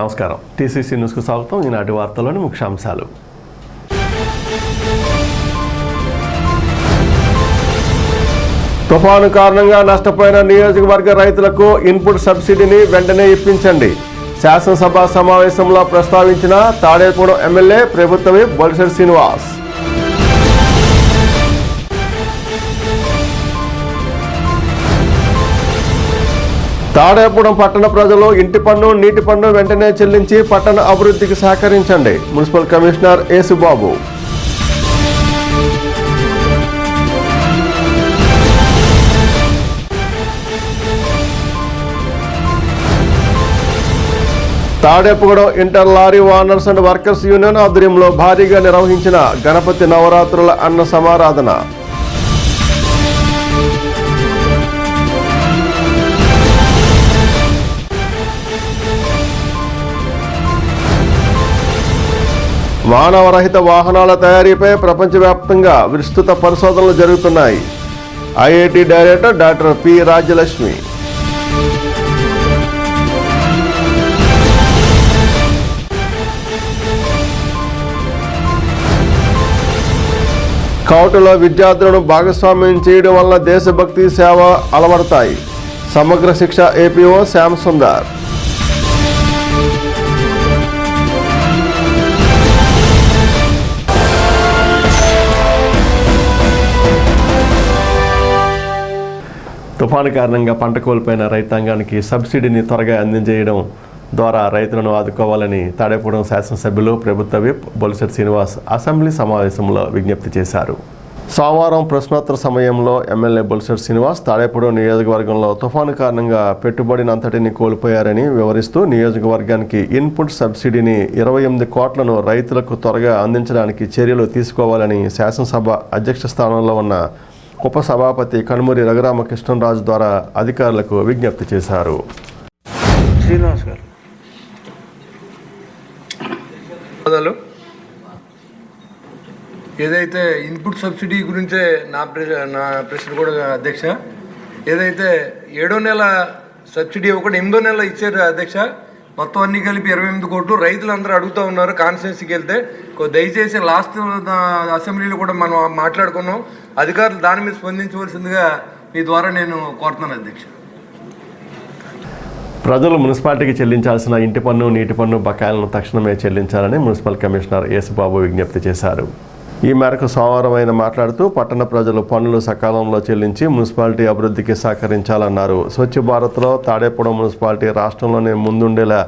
నమస్కారం. టీసీసీ న్యూస్కు స్వాగతం. ఈనాటి వార్తల్లోని ముఖ్యాంశాలు. తుఫాను కారణంగా నష్టపోయిన నియోజకవర్గ రైతులకు ఇన్పుట్ సబ్సిడీని వెంటనే ఇప్పించండి. శాసనసభ సమావేశంలో ప్రస్తావించిన తాడేపూడెం ఎమ్మెల్యే ప్రభుత్వ విప్ బొలిశెట్టి శ్రీనివాస్. తాడేపూడెం పట్టణ ప్రజలు ఇంటి పన్ను, నీటి పన్ను వెంటనే చెల్లించి పట్టణ అభివృద్ధికి సహకరించండి. Municipal commissioner Yesubabu. Tadepudem inter lorry owners and workers union ఆధ్వర్యంలో భారీగా నిర్వహించిన గణపతి నవరాత్రుల అన్న సమారాధన. మానవరహిత వాహనాల తయారీపై ప్రపంచవ్యాప్తంగా విస్తృత పరిశోధనలు జరుగుతున్నాయి. IIT director doctor P Rajyalakshmi. కౌటులో విద్యార్థులను భాగస్వామ్యం చేయడం వల్ల దేశభక్తి సేవ అలవడతాయి. సమగ్ర శిక్ష ఏపీఓ శ్యామ్ సుందర్. తుఫాను కారణంగా పంట కోల్పోయిన రైతాంగానికి సబ్సిడీని త్వరగా అందించేయడం ద్వారా రైతులను ఆదుకోవాలని తాడేపూడెం శాసనసభ్యులు ప్రభుత్వ విప్ బొలిశెట్టి శ్రీనివాస్ అసెంబ్లీ సమావేశంలో విజ్ఞప్తి చేశారు. సోమవారం ప్రశ్నోత్తర సమయంలో ఎమ్మెల్యే బొలిశెట్టి శ్రీనివాస్ తాడేపూడెం నియోజకవర్గంలో తుఫాను కారణంగా పెట్టుబడినంతటిని కోల్పోయారని వివరిస్తూ నియోజకవర్గానికి ఇన్పుట్ సబ్సిడీని 28 కోట్లను రైతులకు త్వరగా అందించడానికి చర్యలు తీసుకోవాలని శాసనసభ అధ్యక్ష స్థానంలో ఉన్న ఉపసభాపతి కనుమూరి రఘురామకృష్ణరాజు ద్వారా అధికారులకు విజ్ఞప్తి చేశారు. శ్రీనివాస్ గారు ఏదైతే ఇన్పుట్ సబ్సిడీ గురించే నా ప్రశ్న కూడా అధ్యక్ష, ఏదైతే 7వ నెల సబ్సిడీ ఒకటి 8వ నెల ఇచ్చారు అధ్యక్ష, మొత్తం అన్ని కలిపి 28 కోట్లు రైతులందరూ అడుగుతూ ఉన్నారు. కాన్స్టిట్యున్సీకి వెళ్తే దయచేసి లాస్ట్ అసెంబ్లీలో కూడా మనం మాట్లాడుకున్నాం, అధికారులు దాని మీద స్పందించవలసిందిగా మీ ద్వారా నేను కోరుతున్నాను అధ్యక్ష. ప్రజలు మున్సిపాలిటీకి చెల్లించాల్సిన ఇంటి పన్ను, నీటి పన్ను బకాయిలను తక్షణమే చెల్లించాలని మున్సిపల్ కమిషనర్ యేసుబాబు విజ్ఞప్తి చేశారు. ఈ మేరకు సోమవారం ఆయన మాట్లాడుతూ పట్టణ ప్రజలు పన్నులు సకాలంలో చెల్లించి మున్సిపాలిటీ అభివృద్ధికి సహకరించాలన్నారు. స్వచ్ఛ భారత్లో తాడేపూడెం మున్సిపాలిటీ రాష్ట్రంలోనే ముందుండేలా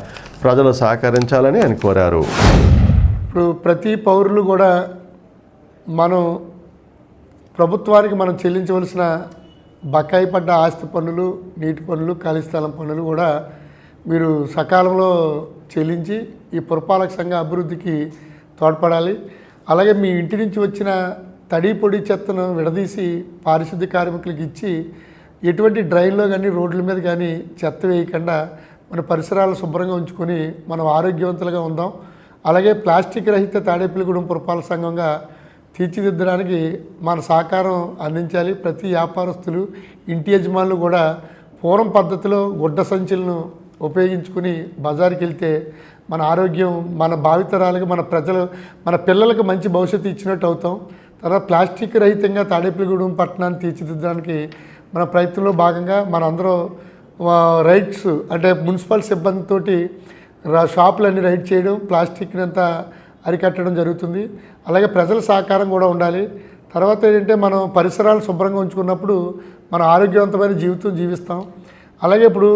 ప్రజలు సహకరించాలని ఆయన కోరారు. ఇప్పుడు ప్రతి పౌరులు కూడా మనం ప్రభుత్వానికి మనం చెల్లించవలసిన బకాయి పడ్డ ఆస్తి పన్నులు, నీటి పన్నులు, ఖాళీ స్థలం పన్నులు కూడా మీరు సకాలంలో చెల్లించి ఈ పురపాలక సంఘ అభివృద్ధికి తోడ్పడాలి. అలాగే మీ ఇంటి నుంచి వచ్చిన తడి పొడి చెత్తను విడదీసి పారిశుద్ధ్య కార్మికులకు ఇచ్చి ఎటువంటి డ్రైన్లో కానీ రోడ్ల మీద కానీ చెత్త వేయకుండా మన పరిసరాలు శుభ్రంగా ఉంచుకొని మనం ఆరోగ్యవంతులుగా ఉందాం. అలాగే ప్లాస్టిక్ రహిత తాడేపల్లిగూడెం పురపాలక సంఘంగా తీర్చిదిద్దడానికి మన సహకారం అందించాలి. ప్రతి వ్యాపారస్తులు, ఇంటి యజమానులు కూడా పూర్వం పద్ధతిలో గుడ్డ సంచులను ఉపయోగించుకుని బజారుకి వెళ్తే మన ఆరోగ్యం, మన భావితరాలకు, మన ప్రజలు, మన పిల్లలకు మంచి భవిష్యత్తు ఇచ్చినట్టు అవుతాం. తర్వాత ప్లాస్టిక్ రహితంగా తాడేపల్లిగూడెం పట్టణాన్ని తీర్చిదిద్దడానికి మన ప్రయత్నంలో భాగంగా మనందరం రైడ్స్ అంటే మున్సిపల్ సిబ్బందితోటి షాపులన్నీ రైడ్ చేయడం, ప్లాస్టిక్ని అంతా అరికట్టడం జరుగుతుంది. అలాగే ప్రజల సహకారం కూడా ఉండాలి. తర్వాత ఏంటంటే మనం పరిసరాలు శుభ్రంగా ఉంచుకున్నప్పుడు మనం ఆరోగ్యవంతమైన జీవితం జీవిస్తాం. అలాగే ఇప్పుడు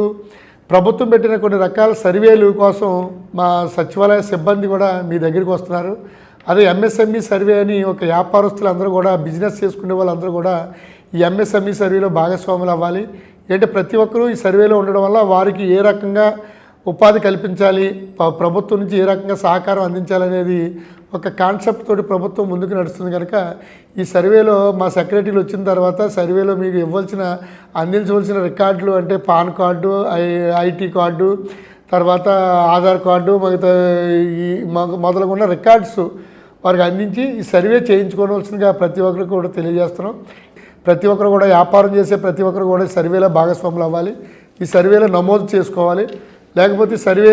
ప్రభుత్వం పెట్టిన కొన్ని రకాల సర్వేలు కోసం మా సచివాలయ సిబ్బంది కూడా మీ దగ్గరికి వస్తున్నారు. అదే ఎంఎస్ఎంఈ సర్వే అని ఒక వ్యాపారస్తులు అందరూ కూడా, బిజినెస్ చేసుకునే వాళ్ళందరూ కూడా ఈ ఎంఎస్ఎంఈ సర్వేలో భాగస్వాములు అవ్వాలి. ఏంటంటే ప్రతి ఒక్కరూ ఈ సర్వేలో ఉండడం వల్ల వారికి ఏ రకంగా ఉపాధి కల్పించాలి, ప్రభుత్వం నుంచి ఏ రకంగా సహకారం అందించాలనేది ఒక కాన్సెప్ట్ తోటి ప్రభుత్వం ముందుకు నడుస్తుంది. కనుక ఈ సర్వేలో మా సెక్రటరీలు వచ్చిన తర్వాత సర్వేలో మీకు అందించవలసిన రికార్డులు అంటే పాన్ కార్డు, ఐటీ కార్డు, తర్వాత ఆధార్ కార్డు, మొదలుగున్న రికార్డ్స్ వారికి అందించి ఈ సర్వే చేయించుకోవాల్సిందిగా ప్రతి ఒక్కరికి కూడా తెలియజేస్తున్నాం. ప్రతి ఒక్కరు కూడా వ్యాపారం చేసే ప్రతి ఒక్కరు కూడా సర్వేలో భాగస్వాములు అవ్వాలి. ఈ సర్వేలో నమోదు చేసుకోవాలి. లేకపోతే సర్వే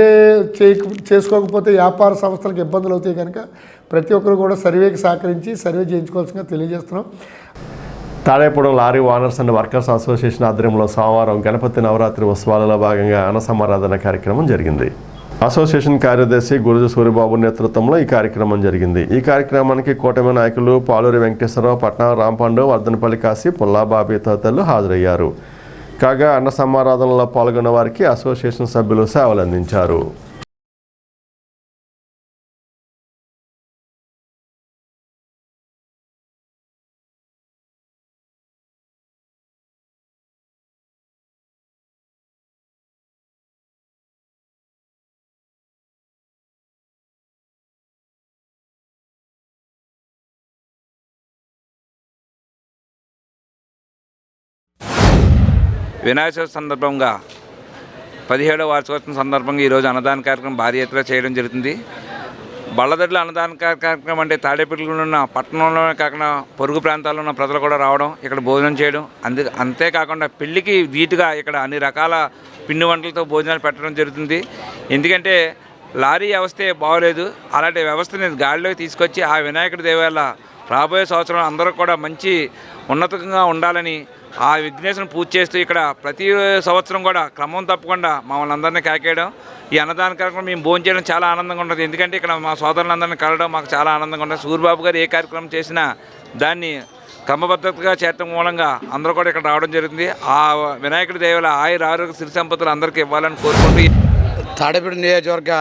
చేసుకోకపోతే వ్యాపార సంస్థలకు ఇబ్బందులు అవుతాయి కనుక ప్రతి ఒక్కరు కూడా సర్వేకి సహకరించి సర్వే చేయించుకోవాల్సిందిగా తెలియజేస్తున్నాం. Tadepudem lorry owners and workers association ఆధ్వర్యంలో సోమవారం గణపతి నవరాత్రి ఉత్సవాలలో భాగంగా అన్నసమారాధన కార్యక్రమం జరిగింది. అసోసియేషన్ కార్యదర్శి గురుజు సూరిబాబు నేతృత్వంలో ఈ కార్యక్రమం జరిగింది. ఈ కార్యక్రమానికి కూటమి నాయకులు పాలూరి వెంకటేశ్వరరావు, పట్నం రాంపండు, వర్ధనపల్లి కాశీ, పుల్లాబాబీ తదితరులు హాజరయ్యారు. కాగా అన్న సమారాధనలో పాల్గొన్న వారికి అసోసియేషన్ సభ్యులు సేవలు అందించారు. వినాయక చవితి సందర్భంగా 17వ వార్షికోత్సవం సందర్భంగా ఈరోజు అన్నదాన కార్యక్రమం భారీ ఎత్తున చేయడం జరుగుతుంది. బళ్ళదొడ్ల అన్నదాన కార్యక్రమం అంటే తాడేపల్లిలో ఉన్న పట్టణంలోనే కాకుండా పొరుగు ప్రాంతాల్లో ఉన్న ప్రజలు కూడా రావడం, ఇక్కడ భోజనం చేయడం, అంతేకాకుండా పెళ్లికి ధీటుగా ఇక్కడ అన్ని రకాల పిండి వంటలతో భోజనాలు పెట్టడం జరుగుతుంది. ఎందుకంటే లారీ వ్యవస్థే బాగోలేదు. అలాంటి వ్యవస్థని గాడిలోకి తీసుకొచ్చి ఆ వినాయకుడి దేవాల రాబోయే సంవత్సరం అందరూ కూడా మంచి ఉన్నతంగా ఉండాలని ఆ విఘ్నేశ్వరుని పూజ చేస్తూ ఇక్కడ ప్రతి సంవత్సరం కూడా క్రమం తప్పకుండా మమ్మల్ని అందరినీ కాకేయడం, ఈ అన్నదాన కార్యక్రమం మేము భోజనం చేయడం చాలా ఆనందంగా ఉంటుంది. ఎందుకంటే ఇక్కడ మా సోదరులందరినీ కలవడం మాకు చాలా ఆనందంగా ఉంటుంది. సూరిబాబు గారు ఏ కార్యక్రమం చేసినా దాన్ని క్రమబద్ధతగా చేయటం మూలంగా అందరూ కూడా ఇక్కడ రావడం జరుగుతుంది. ఆ వినాయకుడి దేవాల ఆయుర ఆరోగ్య సిరి సంపదలు అందరికీ ఇవ్వాలని కోరుకుంటూ తాడేపల్లి నియోజకవర్గ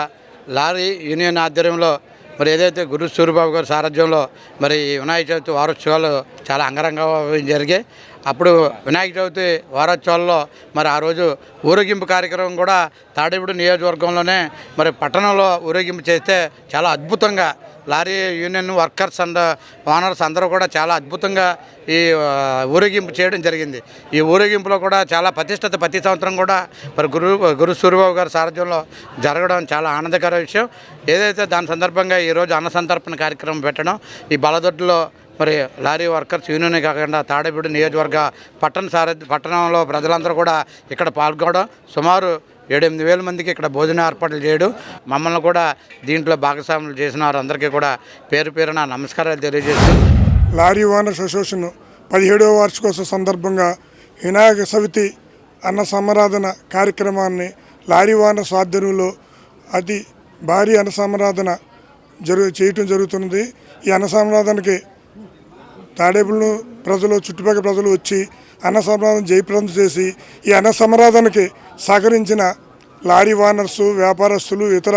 లారీ యూనియన్ ఆధ్వర్యంలో మరి ఏదైతే గురు సూరిబాబు గారి సారథ్యంలో మరి వినాయక చవితి వారోత్సవాలు చాలా అంగరంగ జరిగాయి. అప్పుడు వినాయక చవితి వారోత్సవాల్లో మరి ఆ రోజు ఊరేగింపు కార్యక్రమం కూడా తాడేపల్లి నియోజకవర్గంలోనే మరి పట్టణంలో ఊరేగింపు చేస్తే చాలా అద్భుతంగా lorry union workers and owners అందరూ కూడా చాలా అద్భుతంగా ఈ ఊరేగింపు చేయడం జరిగింది. ఈ ఊరేగింపులో కూడా చాలా ప్రతిష్టత ప్రతి సంవత్సరం కూడా మరి గురు సూరిబాబు గారి సారథ్యంలో జరగడం చాలా ఆనందకర విషయం. ఏదైతే దాని సందర్భంగా ఈరోజు అన్న సంతర్పణ కార్యక్రమం పెట్టడం, ఈ బలదొడ్లో మరి లారీ వర్కర్స్ యూనియన్ కాకుండా తాడేపల్లి నియోజకవర్గ పట్టణంలో ప్రజలందరూ కూడా ఇక్కడ పాల్గొనడం, సుమారు 7-8 మందికి ఇక్కడ భోజన ఏర్పాట్లు చేయడం, మమ్మల్ని కూడా దీంట్లో భాగస్వాములు చేసిన వారందరికీ కూడా పేరు పేరున నమస్కారాలు తెలియజేస్తూ లారీ ఓనర్స్ అసోసియేషన్ 17వ వార్షికోత్సవం సందర్భంగా వినాయక చవితి అన్న సమారాధన కార్యక్రమాన్ని లారీ ఓనర్స్ ఆధ్వర్యంలో అతి భారీ అన్న సమారాధన చేయటం జరుగుతున్నది. ఈ అన్న సమారాధనకి తాడేపల్లి ప్రజలు, చుట్టుపక్కల ప్రజలు వచ్చి అన్న సమారాధన జయప్రదం చేసి ఈ అన్న సమారాధనకి సహకరించిన లారీ ఓనర్సు, వ్యాపారస్తులు, ఇతర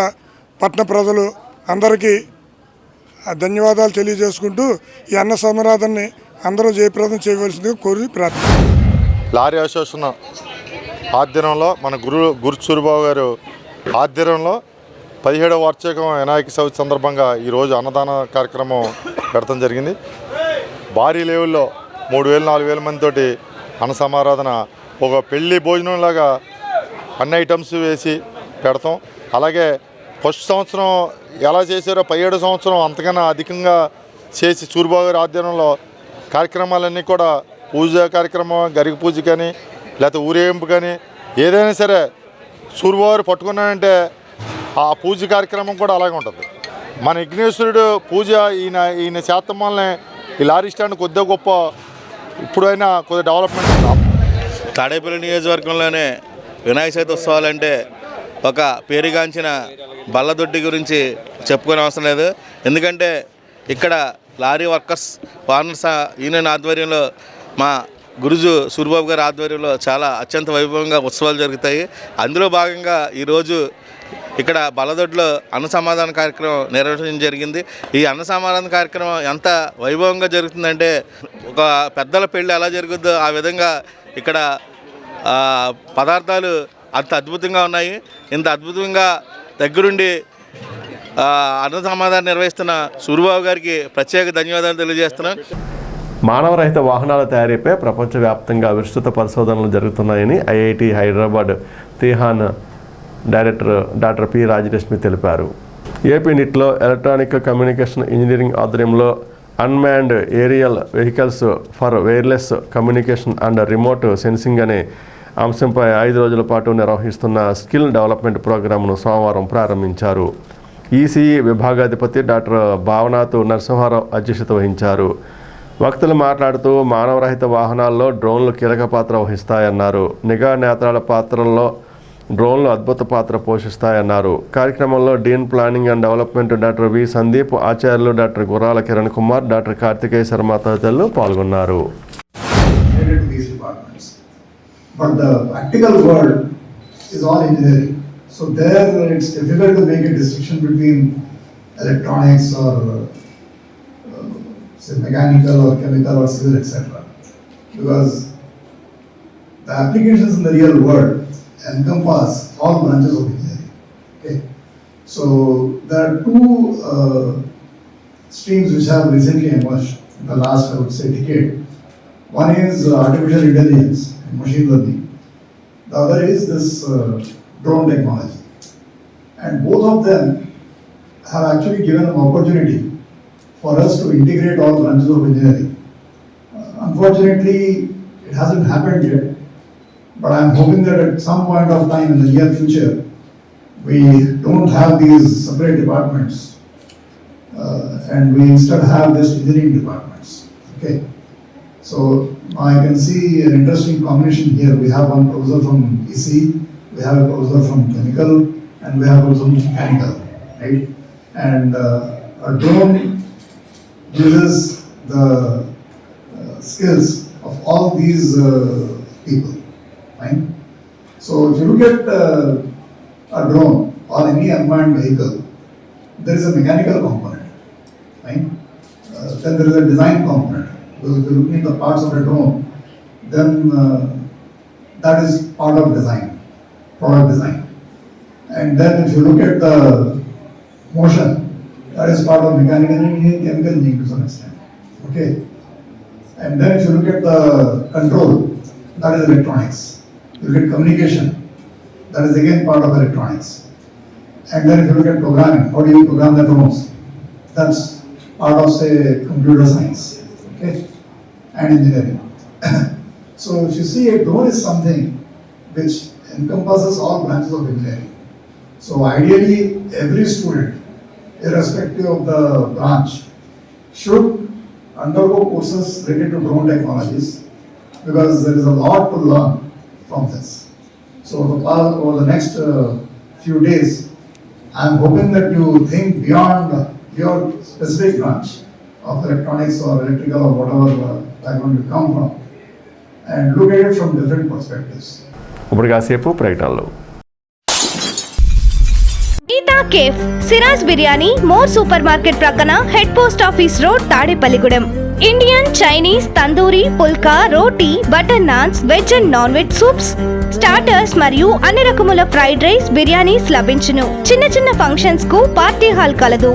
పట్టణ ప్రజలు అందరికీ ధన్యవాదాలు తెలియజేసుకుంటూ ఈ అన్న సమారాధనని అందరూ జయప్రదం చేయవలసిందిగా కోరి ప్రార్థిస్తున్నాం. లారీ అసోసియేషన్ ఆధ్వర్యంలో మన గురు సూరిబాబు గారు ఆధ్వర్యంలో 17వ వార్షికం వినాయక చవితి సందర్భంగా ఈరోజు అన్నదాన కార్యక్రమం పెడతాం జరిగింది. భారీ లెవెల్లో 3,000-4,000 మందితోటి అన్న సమారాధన ఒక పెళ్లి భోజనంలాగా అన్ని ఐటమ్స్ వేసి పెడతాం. అలాగే ఫస్ట్ సంవత్సరం ఎలా చేశారో 17వ సంవత్సరం అంతకన్నా అధికంగా చేసి సూరిబాబు గారి ఆధ్వర్యంలో కార్యక్రమాలన్నీ కూడా పూజ కార్యక్రమం, గరిక పూజ కానీ లేకపోతే ఊరేగింపు కానీ ఏదైనా సరే సూరిబాబు గారు పట్టుకున్నాడంటే ఆ పూజ కార్యక్రమం కూడా అలాగే ఉంటుంది. మన విఘ్నేశ్వరుడు పూజ ఈయన శాతం వల్లనే ఈ లారీ స్టాండ్ కొద్దిగా గొప్ప ఇప్పుడైనా కొద్దిగా డెవలప్మెంట్. తాడేపల్లి నియోజకవర్గంలోనే వినాయక చవితి ఉత్సవాలంటే ఒక పేరుగాంచిన బల్లదొడ్డి గురించి చెప్పుకునే అవసరం లేదు. ఎందుకంటే ఇక్కడ లారీ వర్కర్స్ ఓనర్స్ యూనియన్ ఆధ్వర్యంలో మా గురుజు సూరిబాబు గారి ఆధ్వర్యంలో చాలా అత్యంత వైభవంగా ఉత్సవాలు జరుగుతాయి. అందులో భాగంగా ఈరోజు ఇక్కడ బల్లదొడ్లో అన్న సమాధాన కార్యక్రమం నిర్వహించడం జరిగింది. ఈ అన్న సమాధాన కార్యక్రమం ఎంత వైభవంగా జరుగుతుందంటే ఒక పెద్దల పెళ్ళి ఎలా జరుగుద్దో ఆ విధంగా ఇక్కడ పదార్థాలు అంత అద్భుతంగా ఉన్నాయి. ఇంత అద్భుతంగా దగ్గరుండి అన్న సమాధానం నిర్వహిస్తున్న సూరిబాబు గారికి ప్రత్యేక ధన్యవాదాలు తెలియజేస్తున్నాను. మానవరహిత వాహనాల తయారీపై ప్రపంచవ్యాప్తంగా విస్తృత పరిశోధనలు జరుగుతున్నాయని IIT Hyderabad TiHAN director doctor P Rajalakshmi తెలిపారు. ఏపీ నిట్లో ఎలక్ట్రానిక్ కమ్యూనికేషన్ ఇంజనీరింగ్ ఆధ్వర్యంలో unmanned aerial vehicles for wireless communication and remote sensing అనే అంశంపై 5 రోజుల పాటు నిర్వహిస్తున్న స్కిల్ డెవలప్మెంట్ ప్రోగ్రాంను సోమవారం ప్రారంభించారు. ఈసీఈ విభాగాధిపతి డాక్టర్ భావనాథ్ నరసింహారావు అధ్యక్షత వహించారు. వక్తలు మాట్లాడుతూ మానవరహిత వాహనాల్లో డ్రోన్లు కీలక పాత్ర వహిస్తాయన్నారు. నిఘా నేత్రాల పాత్రల్లో డ్రోన్లు అద్భుత పాత్ర పోషిస్తాయన్నారు. కార్యక్రమంలో dean planning and development doctor V Sandeep, ఆచార్యులు డాక్టర్ గుర్రాల కిరణ్ కుమార్, డాక్టర్ కార్తికేయ శర్మ తదితరులు పాల్గొన్నారు. But the practical world is all engineering. So there it's difficult to make a distinction between electronics or say mechanical or chemical or civil, etc. Because the applications in the real world encompass all branches of engineering. Okay. So there are two streams which have recently emerged in the last, I would say, decade. One is artificial intelligence, machine learning. The other is this drone technology. And both of them have actually given an opportunity for us to integrate all branches of engineering. Unfortunately, it hasn't happened yet, but I'm hoping that at some point of time in the near future, we don't have these separate departments and we instead have these engineering departments. Okay. So I can see an interesting combination here. We have one professor from EC, we have a professor from chemical, and we have also mechanical, right? And a drone uses the skills of all these people, right? So if you look at a drone or any unmanned vehicle, there is a mechanical component, right? Then there is a design component. Because if you look at the parts of a drone, then that is part of design, product design. And then if you look at the motion, that is part of mechanical engineering, chemical engineering to some extent. Okay. And then if you look at the control, that is electronics. You look at communication, that is again part of electronics. And then if you look at programming, how do you program the drones? That's part of, say, computer science. Okay. And engineering. So if you see, a drone is something which encompasses all branches of engineering. So ideally, every student, irrespective of the branch, should undergo courses related to drone technologies, because there is a lot to learn from this. So over the next few days, I am hoping that you think beyond your specific branch of electronics or electrical or whatever background you come from, and look at it from different perspectives. ఇప్పుడు కాసేపు ప్రకటనలు. Geeta cafe, Siraj biryani, more super market ప్రక్కన, head post office road, Tadepalligudem. Indian, Chinese, tandoori, pulka, roti, butter naans, veg and non veg soups, starters మరియు అన్ని రకముల fried rice, biryanis లభించును. చిన్న చిన్న ఫంక్షన్స్ కు పార్టీ హాల్ కలదు.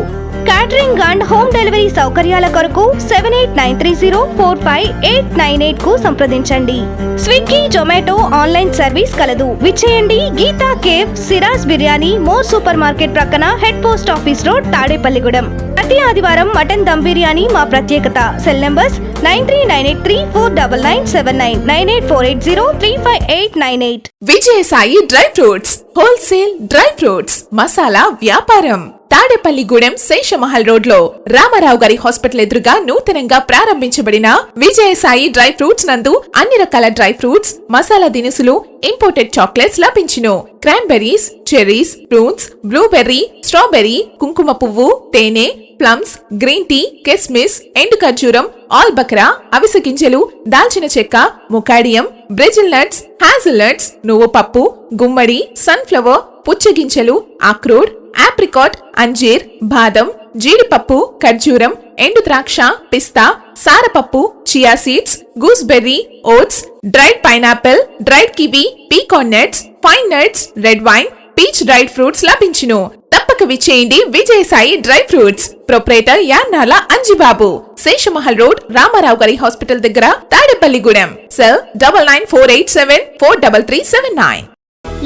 క్యాటరింగ్ అండ్ హోమ్ డెలివరీ సౌకర్యాల కొరకు 7893045898 కు సంప్రదించండి. స్విగ్గీ, జొమాటో ఆన్లైన్ సర్వీస్ కలదు. విచ్చేయండి Geeta cafe, Siraj biryani, more super market ప్రక్కన, head post office road, Tadepalligudem. ప్రతి ఆదివారం మటన్ దమ్ బిర్యానీ మా ప్రత్యేకత. Cell numbers 9398349979, 9848035898. Vijayasai dry fruits, wholesale dry fruits masala వ్యాపారం. తాడేపల్లిగూడెం శేషమహల్ రోడ్ లో రామారావు గారి హాస్పిటల్ ఎదురుగా నూతనంగా ప్రారంభించబడిన విజయసాయి డ్రై ఫ్రూట్స్ నందు అన్ని రకాల డ్రై ఫ్రూట్స్, మసాలా దినుసులు, ఇంపోర్టెడ్ చాక్లెట్స్ లభించును. Cranberries, cherries, fruits, blueberry, strawberry, కుంకుమ పువ్వు, తేనె, ప్లమ్స్, గ్రీన్ టీ, కిస్మిస్, ఎండు ఖర్జూరం, ఆల్ బక్రా, అవిసె గింజలు, దాల్చిన చెక్క, ముకాడియం, బ్రెజిల్ నట్స్, హ్యాజిల్ నట్స్, నువ్వు పప్పు, గుమ్మడి, సన్ఫ్లవర్, పుచ్చగింజలు, అక్రోడ్, ఆప్రికాట్, అంజీర్, బాదం, జీడిపప్పు, ఖర్జూరం, ఎండు ద్రాక్ష, పిస్తా, సారపప్పు, chia seeds, gooseberry, oats, dried pineapple, dried kiwi, pecan nuts, fine nuts, red wine, peach dried fruits లభించును. తప్పక విచ్చేయండి Vijayasai dry fruits. Proprietor Yannala Anjibabu, Seshamahal road, Ramarao గారి హాస్పిటల్ దగ్గర, Tadepalligudem. Cell 9948743379.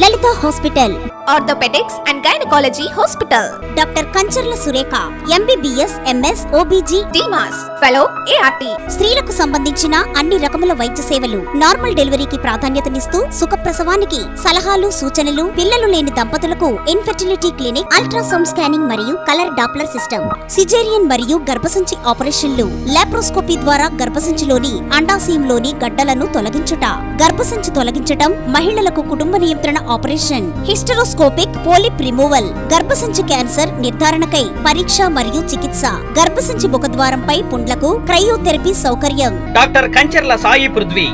Lalitha hospital, orthopaedics and gynaecology hospital, doctor Kancharla Surekha MBBS MS OBG డిమాస్ fellow ART, స్త్రీలకు సంబంధించిన అన్ని రకముల వైద్య సేవలు, నార్మల్ డెలివరీకి ప్రాధాన్యతనిస్తూ సుఖప్రసవానికి సలహాలు సూచనలు, పిల్లలు లేని దంపతులకు ఇన్ఫెర్టిలిటీ క్లినిక్, అల్ట్రాసౌండ్ స్కానింగ్ మరియు కలర్ డాప్లర్ సిస్టమ్, సిజేరియన్ మరియు గర్భసంచి ఆపరేషన్లు, లాప్రోస్కోపీ ద్వారా గర్భసంచిలోని అండాశయంలోని గడ్డలను తొలగించుట, గర్భసంచి తొలగించటం, మహిళలకు కుటుంబ నియంత్రణ ఆపరేషన్, హిస్టరోస్కోపిక్ పోలిప్ రిమూవల్, గర్భసంచి క్యాన్సర్ నిర్ధారణకై పరీక్ష మరియు చికిత్స, గర్భసంచి ముఖద్వారంపై పుండ్లకు క్రయోథెరపీ సౌకర్యం. Doctor Kancharla Sai Prithvi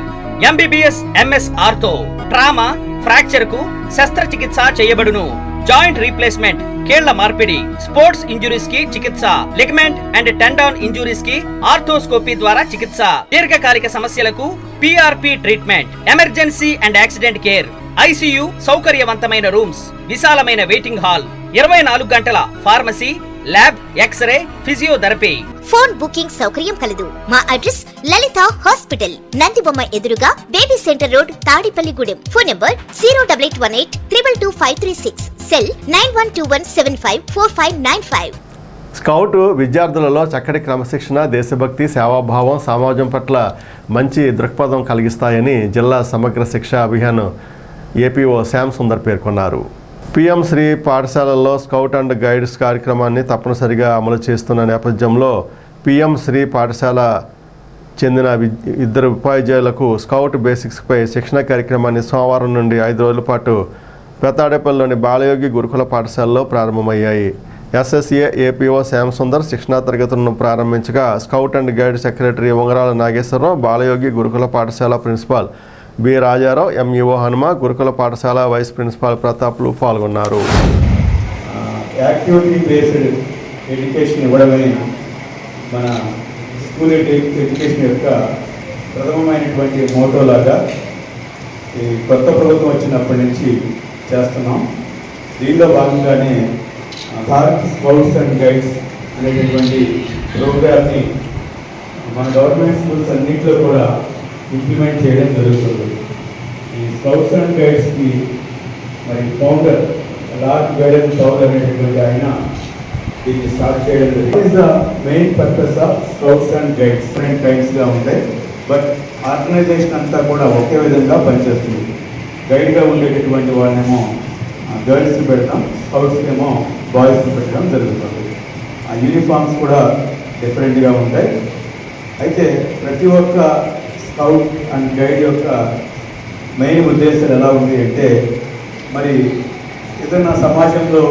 MBBS MS ortho, trauma, fracture కు శస్త్రచికిత్స చేయబడును. జాయింట్ రీప్లేస్మెంట్, కీళ్ల మార్పిడి, స్పోర్ట్స్ ఇంజురీస్ కి చికిత్స, లిగమెంట్ అండ్ టెండాన్ ఇంజురీస్ కి ఆర్థోస్కోపీ ద్వారా చికిత్స, దీర్ఘకాలిక సమస్యలకు PRP treatment, emergency and accident care, ICU సౌకర్యవంతమైన రూమ్స్, విశాలమైన వెయిటింగ్ హాల్, 24 గంటల pharmacy, lab, x-ray, physiotherapy. Phone booking సౌకర్యం కలదు. మా అడ్రస్ లలిత హాస్పిటల్, నందిబొమ్మ ఎదురుగా baby centre road, Tadepalligudem. Phone number 08818 222 536, cell 9121754595. Scout విద్యార్థులలో చక్కటి క్రమశిక్షణ, దేశభక్తి, సేవాభావం, సమాజం పట్ల మంచి దృక్పథం కలిగిస్తాయని జిల్లా సమగ్ర శిక్ష అభియాన్ APO శ్యామ్ సుందర్ పేర్కొన్నారు. PM శ్రీ పాఠశాలల్లో స్కౌట్ అండ్ గైడ్స్ కార్యక్రమాన్ని తప్పనిసరిగా అమలు చేస్తున్న నేపథ్యంలో PM శ్రీ పాఠశాల చెందిన ఇద్దరు ఉపాధ్యాయులకు స్కౌట్ బేసిక్స్పై శిక్షణ కార్యక్రమాన్ని సోమవారం నుండి 5 రోజుల పాటు పెతాడేపల్లిలోని బాలయోగి గురుకుల పాఠశాలలో ప్రారంభమయ్యాయి. SSA APO శ్యామ్ సుందర్ శిక్షణా తరగతులను ప్రారంభించగా scout and guide secretary Ungarala Nageswararao, Balayogi Gurukula పాఠశాల principal B Rajarao, MEO Hanuma, Gurukula పాఠశాల వైస్ ప్రిన్సిపాల్ ప్రతాప్లు పాల్గొన్నారు. యాక్టివిటీ బేస్డ్ ఎడ్యుకేషన్ ఇవ్వడమే మన స్కూల్ ఎడ్యుకేషన్ యొక్క ప్రథమమైనటువంటి మోటో లాగా ఈ కొత్త ప్రభుత్వం వచ్చినప్పటి నుంచి చేస్తున్నాం. దీనిలో భాగంగానే భారత్ స్కౌట్స్ అండ్ గైడ్స్ అనేటటువంటి ప్రోగ్రామ్ని మన గవర్నమెంట్ స్కూల్స్ అన్నింటిలో కూడా ఇంప్లిమెంట్ చేయడం జరుగుతుంది. ఈ స్కౌట్స్ అండ్ గైడ్స్కి మరి ఫౌండర్ లార్డ్ గైడెన్ పౌల్ అనేటటువంటి ఆయన దీన్ని స్టార్ట్ చేయడం జరిగింది. It is the main purpose of scouts and guides. Different కైండ్స్గా ఉంటాయి, బట్ ఆర్గనైజేషన్ అంతా కూడా ఒకే విధంగా పనిచేస్తుంది. గైడ్గా ఉండేటటువంటి వాళ్ళేమో గర్ల్స్ని పెడతాం, స్కౌట్స్కి ఏమో బాయ్స్ని పెట్టడం జరుగుతుంది. ఆ యూనిఫామ్స్ కూడా డిఫరెంట్గా ఉంటాయి. అయితే ప్రతి ఒక్క స్కౌట్ అండ్ గైడ్ యొక్క మెయిన్ ఉద్దేశం ఎలా ఉంది అంటే, మరి ఏదైనా సమాజంలో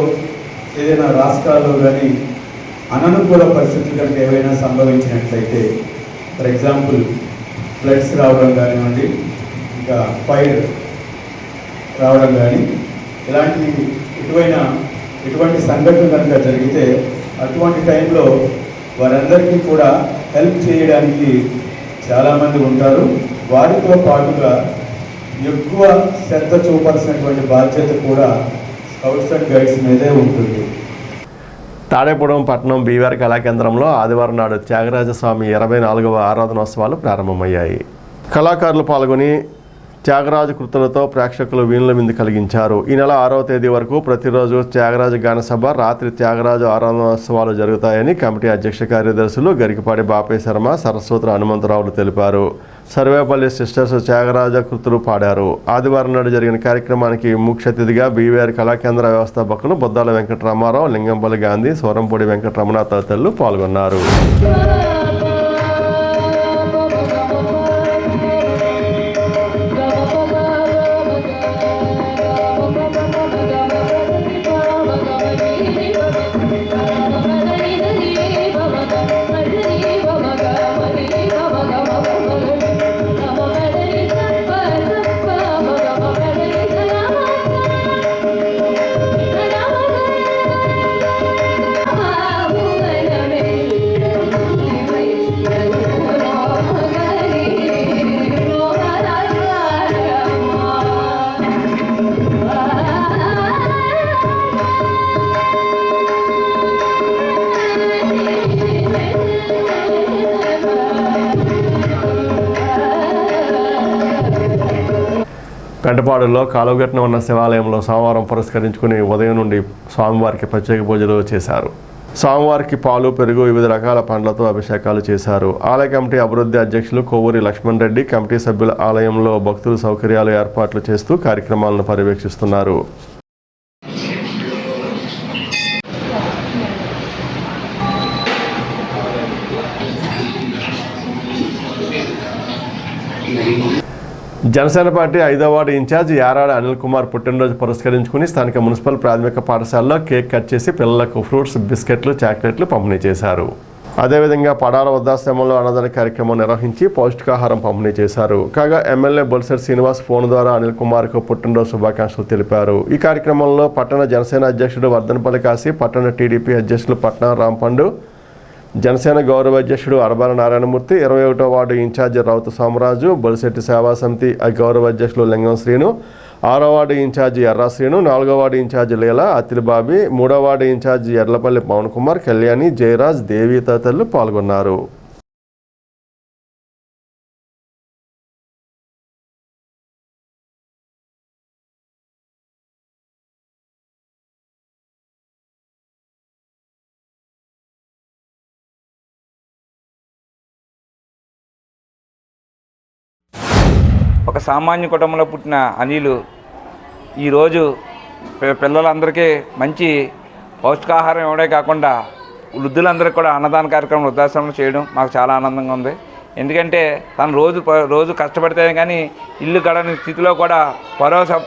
ఏదైనా రాష్ట్రాల్లో కానీ అననుకూల పరిస్థితులు కంటే ఏవైనా సంభవించినట్లయితే, ఫర్ ఎగ్జాంపుల్ ఫ్లడ్స్ రావడం కానివ్వండి, ఇంకా ఫైర్ రావడం కానీ, ఇటువంటి సంఘటన కనుక జరిగితే అటువంటి టైంలో వారందరికీ కూడా హెల్ప్ చేయడానికి చాలామంది ఉంటారు. వారితో పాటుగా ఎక్కువ శ్రద్ధ చూపాల్సినటువంటి బాధ్యత కూడా స్కౌట్స్ అండ్ గైడ్స్ మీదే ఉంటుంది. తాడేపురం పట్టణం బీవీఆర్ కళాకేంద్రంలో ఆదివారం నాడు త్యాగరాజస్వామి 24వ ఆరాధనోత్సవాలు ప్రారంభమయ్యాయి. కళాకారులు పాల్గొని త్యాగరాజ కృతులతో ప్రేక్షకులు వీణుల విందు కలిగించారు. ఈ నెల 6వ తేదీ వరకు ప్రతిరోజు త్యాగరాజ గాన సభ, రాత్రి త్యాగరాజ ఆరాధనోత్సవాలు జరుగుతాయని కమిటీ అధ్యక్ష కార్యదర్శులు గరికపాటి బాపయ్య శర్మ, సరస్వతుల హనుమంతరావులు తెలిపారు. సర్వేపల్లి సిస్టర్స్ త్యాగరాజ కృతులు పాడారు. ఆదివారం నాడు జరిగిన కార్యక్రమానికి ముఖ్య అతిథిగా బీవీఆర్ కళాకేంద్ర వ్యవస్థాపకులు బొద్దాల వెంకటరామారావు, లింగంపల్లి గాంధీ, సోరంపూడి వెంకటరమణ తదితరులు పాల్గొన్నారు. పెంటపాడులో కాలువగట్టున ఉన్న శివాలయంలో సోమవారం పురస్కరించుకుని ఉదయం నుండి స్వామివారికి ప్రత్యేక పూజలు చేశారు. స్వామివారికి పాలు, పెరుగు, వివిధ రకాల పండ్లతో అభిషేకాలు చేశారు. ఆలయ కమిటీ అభివృద్ధి అధ్యక్షులు కొవ్వూరి లక్ష్మణ్ రెడ్డి, కమిటీ సభ్యుల ఆలయంలో భక్తుల సౌకర్యాలు ఏర్పాట్లు చేస్తూ కార్యక్రమాలను పర్యవేక్షిస్తున్నారు. జనసేన పార్టీ 5వ వార్డు ఇన్ఛార్జ్ యారాడ అనిల్ కుమార్ పుట్టినరోజు పురస్కరించుకుని స్థానిక మున్సిపల్ ప్రాథమిక పాఠశాలలో కేక్ కట్ చేసి పిల్లలకు ఫ్రూట్స్, బిస్కెట్లు, చాక్లెట్లు పంపిణీ చేశారు. అదేవిధంగా పడాల వృద్ధాశ్రమంలో అన్నదాన కార్యక్రమం నిర్వహించి పౌష్టికాహారం పంపిణీ చేశారు. కాగా ఎమ్మెల్యే బొలిశెట్టి శ్రీనివాస్ ఫోన్ ద్వారా అనిల్ కుమార్కు పుట్టినరోజు శుభాకాంక్షలు తెలిపారు. ఈ కార్యక్రమంలో పట్టణ జనసేన అధ్యక్షుడు వర్ధనపల్లి కాశీ, పట్టణ టీడీపీ అధ్యక్షులు పట్నం రాంపండు, జనసేన గౌరవ అధ్యక్షుడు అరబాల నారాయణమూర్తి, 21వ వార్డు ఇన్ఛార్జి రౌతు సోమరాజు, బొలిశెట్టి సేవా సమితి గౌరవ అధ్యక్షులు లింగం శ్రీను, 6వ వార్డు ఇన్ఛార్జి ఎర్రా శ్రీను, 4వ వార్డు ఇన్ఛార్జి లీలా, అత్తిలిబాబి, 3వ వార్డు ఇన్ఛార్జి ఎర్లపల్లి పవన్ కుమార్, కళ్యాణి, జయరాజ్, దేవి తదితరులు పాల్గొన్నారు. ఒక సామాన్య కుటుంబంలో పుట్టిన అనిలు ఈరోజు పిల్లలందరికీ మంచి పౌష్టికాహారం ఇవ్వడే కాకుండా వృద్ధులందరికీ కూడా అన్నదాన కార్యక్రమం వృద్ధాశ్రమం చేయడం మాకు చాలా ఆనందంగా ఉంది. ఎందుకంటే తను రోజు కష్టపడితే కానీ ఇల్లు గడని స్థితిలో కూడా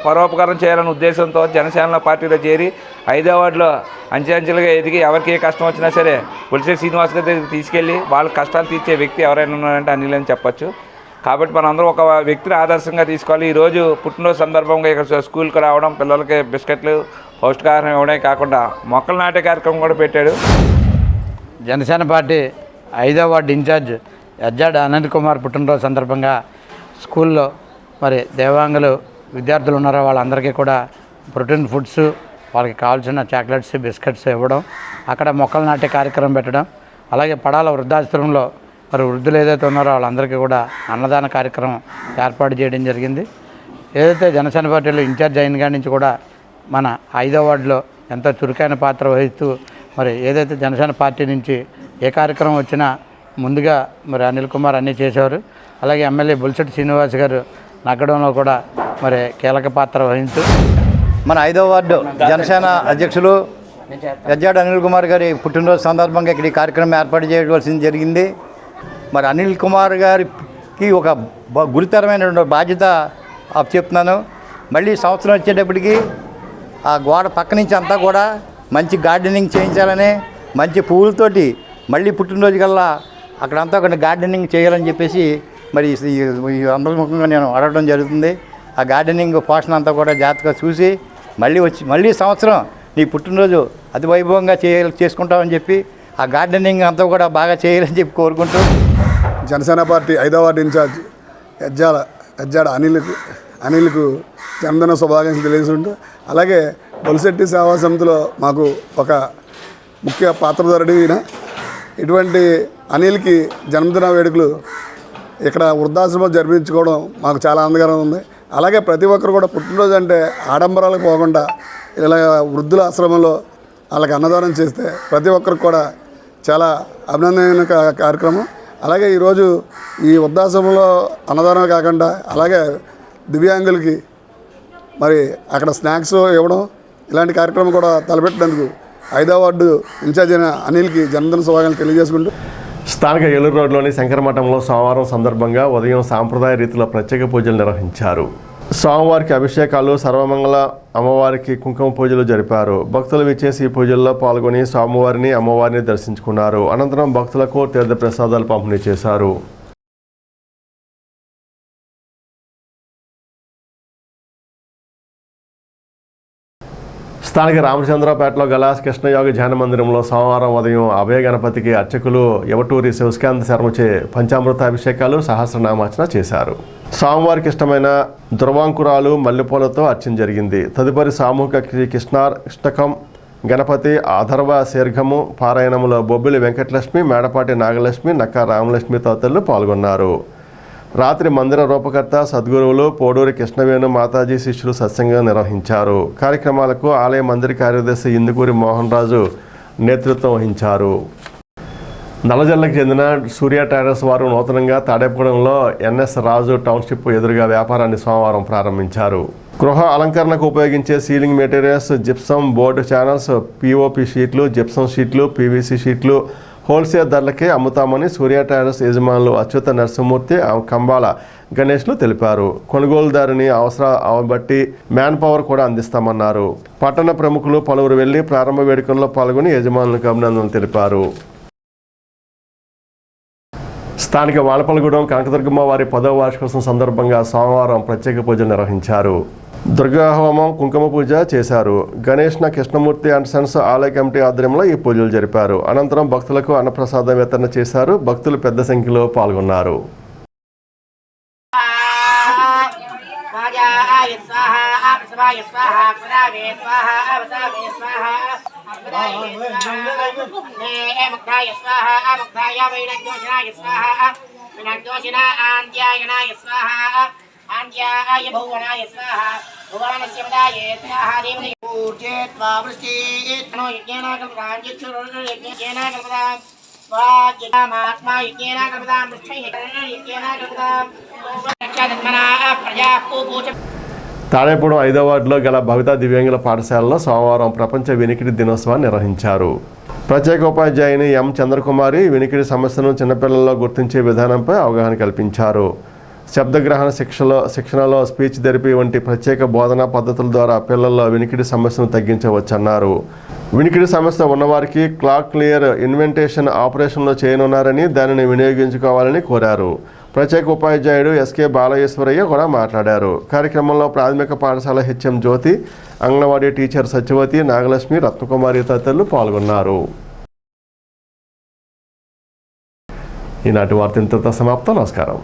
పరోపకారం చేయాలనే ఉద్దేశంతో జనసేన పార్టీలో చేరి 5వ వార్డులో అంచెలుగా ఎదిగి ఎవరికి ఏ కష్టం వచ్చినా సరే బొలిశెట్టి శ్రీనివాస్ గారి దగ్గరికి తీసుకెళ్ళి వాళ్ళ కష్టాలు తీర్చే వ్యక్తి ఎవరైనా ఉన్నారంటే అనిల్ అని చెప్పచ్చు. కాబట్టి మనందరం ఒక వ్యక్తిని ఆదర్శంగా తీసుకోవాలి. ఈరోజు పుట్టినరోజు సందర్భంగా ఇక్కడ స్కూల్కి రావడం, పిల్లలకి బిస్కెట్లు, పౌష్టికాహారం ఇవ్వడమే కాకుండా మొక్కలు నాటే కార్యక్రమం కూడా పెట్టాడు. జనసేన పార్టీ 5వ వార్డు ఇన్ఛార్జ్ యజ్జాడ అనిల్ కుమార్ పుట్టినరోజు సందర్భంగా స్కూల్లో మరి దేవాంగులు విద్యార్థులు ఉన్నారో వాళ్ళందరికీ కూడా ప్రోటీన్ ఫుడ్స్, వాళ్ళకి కావాల్సిన చాక్లెట్స్, బిస్కెట్స్ ఇవ్వడం, అక్కడ మొక్కలు నాటే కార్యక్రమం పెట్టడం, అలాగే పడాల వృద్ధాశ్రమంలో మరి వృద్ధులు ఏదైతే ఉన్నారో వాళ్ళందరికీ కూడా అన్నదాన కార్యక్రమం ఏర్పాటు చేయడం జరిగింది. ఏదైతే జనసేన పార్టీలో ఇన్ఛార్జ్ అయిన కాడి నుంచి కూడా మన 5వ వార్డులో ఎంతో చురుకైన పాత్ర వహిస్తూ మరి ఏదైతే జనసేన పార్టీ నుంచి ఏ కార్యక్రమం వచ్చినా ముందుగా మరి అనిల్ కుమార్ అన్నీ చేసేవారు. అలాగే ఎమ్మెల్యే బొలిశెట్టి శ్రీనివాస్ గారు నగ్గడంలో కూడా మరి కీలక పాత్ర వహిస్తూ మన 5వ వార్డు జనసేన అధ్యక్షులు యజ్జాడ అనిల్ కుమార్ గారి పుట్టినరోజు సందర్భంగా ఇక్కడ ఈ కార్యక్రమం ఏర్పాటు చేయవలసింది జరిగింది. మరి అనిల్ కుమార్ గారికి ఒక గురుతరమైన బాధ్యత చెప్తున్నాను. మళ్ళీ సంవత్సరం వచ్చేటప్పటికి ఆ గోడ పక్క నుంచి అంతా కూడా మంచి గార్డెనింగ్ చేయించాలని, మంచి పువ్వులతోటి మళ్ళీ పుట్టినరోజు కల్లా అక్కడంతా కొన్ని గార్డెనింగ్ చేయాలని చెప్పేసి మరి అంతర్ముఖంగా నేను అడగడం జరుగుతుంది. ఆ గార్డెనింగ్ పోషణ అంతా కూడా జాగ్రత్తగా చూసి మళ్ళీ సంవత్సరం నీ పుట్టినరోజు అతి వైభవంగా చేసుకుంటామని చెప్పి ఆ గార్డెనింగ్ అంతా కూడా బాగా చేయాలని చెప్పి కోరుకుంటూ జనసేన పార్టీ 5వ వార్డు ఇన్ఛార్జ్ యజ్జాడ అనిల్కు జన్మదిన శుభాకాంక్షలు తెలియజేస్తుంటూ, అలాగే బొలిశెట్టి సేవా సమితిలో మాకు ఒక ముఖ్య పాత్రధారుడు ఈయన. ఇటువంటి అనిల్కి జన్మదిన వేడుకలు ఇక్కడ వృద్ధాశ్రమం జరిపించుకోవడం మాకు చాలా ఆనందకరంగా ఉంది. అలాగే ప్రతి ఒక్కరు కూడా పుట్టినరోజు అంటే ఆడంబరాలకు పోకుండా ఇలా వృద్ధుల ఆశ్రమంలో వాళ్ళకి అన్నదానం చేస్తే ప్రతి ఒక్కరికి కూడా చాలా అభినందనీయ కార్యక్రమం. అలాగే ఈరోజు ఈ వృద్ధాశ్రమంలో అన్నదానం కాకుండా అలాగే దివ్యాంగులకి మరి అక్కడ స్నాక్స్ ఇవ్వడం ఇలాంటి కార్యక్రమం కూడా తలపెట్టినందుకు 5వ వార్డు ఇన్ఛార్జ్ అయిన అనిల్కి జన్మదిన శుభాకాంక్షలు తెలియజేసుకుంటూ స్థానిక ఏలూరు రోడ్లోని శంకరమఠంలో సోమవారం సందర్భంగా ఉదయం సాంప్రదాయ రీతిలో ప్రత్యేక పూజలు నిర్వహించారు. స్వామివారికి అభిషేకాలు, సర్వమంగళ అమ్మవారికి కుంకుమ పూజలు జరిపారు. భక్తులు విచ్చేసి ఈ పూజల్లో పాల్గొని స్వామివారిని, అమ్మవారిని దర్శించుకున్నారు. అనంతరం భక్తులకు తీర్థ ప్రసాదాలు పంపిణీ చేశారు. స్థానిక రామచంద్రపేటలో గల కృష్ణయోగ ధ్యాన మందిరంలో సోమవారం ఉదయం అభయ గణపతికి అర్చకులు యవటూరి శివస్కాంత శర్మచే పంచామృతాభిషేకాలు, సహస్రనామార్చన చేశారు. స్వామివారికి ఇష్టమైన దుర్వాంకురాలు, మల్లెపూలతో అర్చన జరిగింది. తదుపరి సామూహిక కృష్ణకం, గణపతి, అథర్వ శీర్ఘము పారాయణములో బొబ్బిలి వెంకటలక్ష్మి, మేడపాటి నాగలక్ష్మి, నక్క రామలక్ష్మి తదితరులు పాల్గొన్నారు. రాత్రి మందిర రూపకర్త సద్గురువులు పోడూరి కృష్ణవేణు మాతాజీ శిష్యులు సత్సంగం నిర్వహించారు. కార్యక్రమాలకు ఆలయ మందిర కార్యదర్శి ఇందుకూరి మోహన్ రాజు నేతృత్వం వహించారు. నల్లజర్లకు చెందిన సూర్య ట్రేడర్స్ వారు నూతనంగా తాడేపగూడెంలో ఎన్ఎస్ రాజు టౌన్షిప్ ఎదురుగా వ్యాపారాన్ని సోమవారం ప్రారంభించారు. గృహ అలంకరణకు ఉపయోగించే ceiling materials, gypsum board channels, POP షీట్లు, జిప్సం షీట్లు, పీవీసీ షీట్లు హోల్సేల్ ధరలకే అమ్ముతామని సూర్య ట్రేడర్స్ యజమానులు అచ్యుత నరసింహమూర్తి, కంబాల గణేష్లు తెలిపారు. కొనుగోలుదారుని అవసరం బట్టి మ్యాన్ పవర్ కూడా అందిస్తామన్నారు. పట్టణ ప్రముఖులు పలువురు వెళ్లి ప్రారంభ వేడుకల్లో పాల్గొని యజమానులకు అభినందనలు తెలిపారు. స్థానిక వాళ్లపల్లిగూడెం కనకదుర్గమ్మ వారి 10వ వార్షికోత్సవం సందర్భంగా సోమవారం ప్రత్యేక పూజలు నిర్వహించారు. దుర్గా హోమం, కుంకుమ పూజ చేశారు. గణేష్న కృష్ణమూర్తి అండ్ సన్స్ ఆలయ కమిటీ ఆధ్వర్యంలో ఈ పూజలు జరిపారు. అనంతరం భక్తులకు అన్నప్రసాదం వితరణ చేశారు. భక్తులు పెద్ద సంఖ్యలో పాల్గొన్నారు. తాడేపూడెం 5వ వార్డులో గల భవితా దివ్యాంగుల పాఠశాలలో సోమవారం ప్రపంచ వినికిడి దినోత్సవాన్ని నిర్వహించారు. ప్రత్యేక ఉపాధ్యాయుని ఎం చంద్రకుమారి వినికిడి సమస్యను చిన్నపిల్లల్లో గుర్తించే విధానంపై అవగాహన కల్పించారు. శబ్దగ్రహణ శిక్షణలో స్పీచ్ థెరపీ వంటి ప్రత్యేక బోధనా పద్ధతుల ద్వారా పిల్లల్లో వినికిడి సమస్యను తగ్గించవచ్చన్నారు. వినికిడి సమస్య ఉన్నవారికి క్లియర్ ఇన్వెంటేషన్ ఆపరేషన్లో చేయనున్నారని దానిని వినియోగించుకోవాలని కోరారు. ప్రత్యేక ఉపాధ్యాయుడు ఎస్కే బాలయేశ్వరయ్య కూడా మాట్లాడారు. కార్యక్రమంలో ప్రాథమిక పాఠశాల హెచ్ఎం జ్యోతి, అంగన్వాడీ టీచర్ సత్యవతి, నాగలక్ష్మి, రత్నకుమారి తదితరులు పాల్గొన్నారు. ఈనాటి వార్త ఇంతటితో సమాప్తం. నమస్కారం.